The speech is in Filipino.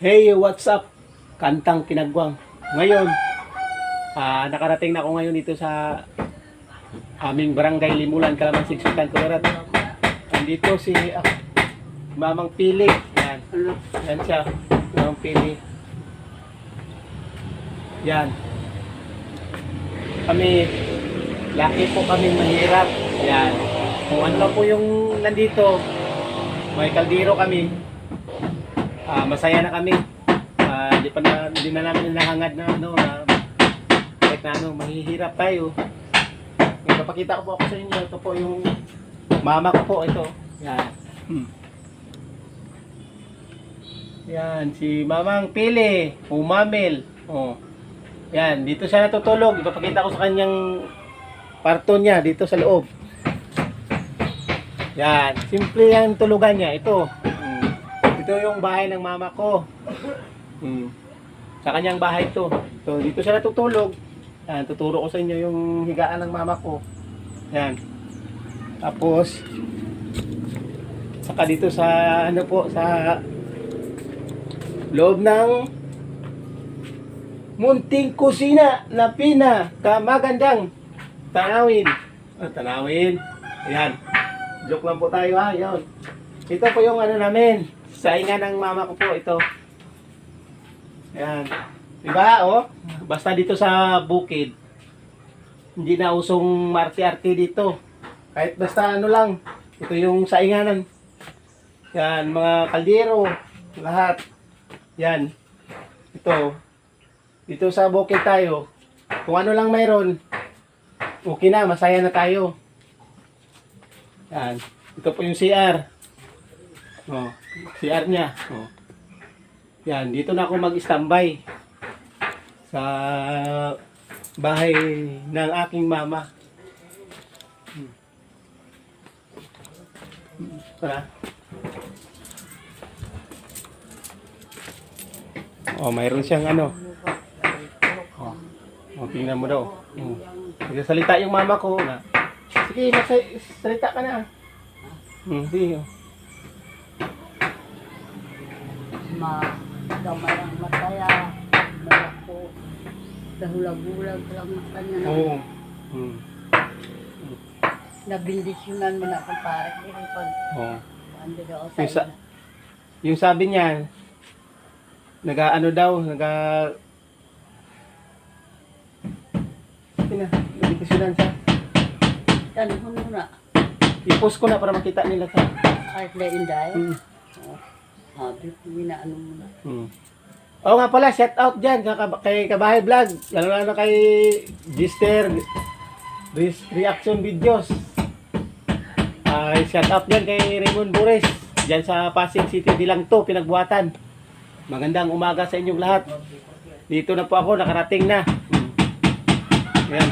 Hey, what's up? Kantang Kinagwang. Ngayon, nakarating na ako ngayon dito sa aming barangay Limulan, Calamansig, Sultan Kudarat. Andito si Mamang Pili. Yan. Yan siya. Mamang Pili. Yan. Laki po kami mahirap. Yan. Kung ano po yung nandito, may kaldero kami. Masaya na kami. Hindi na namin nahangad na kahit na mahihirap tayo. Ipapakita ko po ako sa inyo. Ito po yung mama ko po. Ito. Yan. Yan. Si Mamang Pili. Umamil. Oh. Yan. Dito siya natutulog. Ipapakita ko sa kanyang parto niya. Dito sa loob. Yan. Simple yan tulugan niya. Ito. Ito yung bahay ng mama ko. Sa kanyang bahay to. So, dito siya natutulog. Yan, tuturo ko sa inyo yung higaan ng mama ko. Yan. Tapos, saka dito sa, sa loob ng munting kusina na pinakamagandang tanawin. Tanawin. Ayan. Joke lang po tayo ha. Yan. Ito po yung namin. Saingan ng mama ko po ito. Ayan. Diba, oh? Basta dito sa bukid, hindi na usong marte-arte dito. Kahit basta lang. Ito yung sainganan. Yan, mga kaldero. Lahat. Yan. Ito. Dito sa bukid tayo. Kung ano lang mayroon, okay na, masaya na tayo. Yan. Ito po yung CR. Oh, CR niya. Oh. Yan, dito na ako mag-standby sa bahay ng aking mama. Tara. Oh, mayroon siyang Oh, tingnan mo daw. Nagsasalita yung mama ko na. Sige, salita ka na. Sige. Gamay ang mataya, malako, dahulag-hulag lang na kanya. Oo. Nabindisyonan mo na kung pare. Oo. Ando daw sa Yung sabi niya, nabindisyonan siya. tanong mo na. I-post ko na para makita nila sa. Kahit na inday. Habi ko minaano mo na. Oo nga pala, shout out dyan kay Kabahay Vlog. Lalo kay Gister Reaction Videos. Shout out dyan kay Raymond Bures. Dyan sa Pasig City Dilang to, pinagbuhatan. Magandang umaga sa inyong lahat. Dito na po ako, nakarating na. Ayan.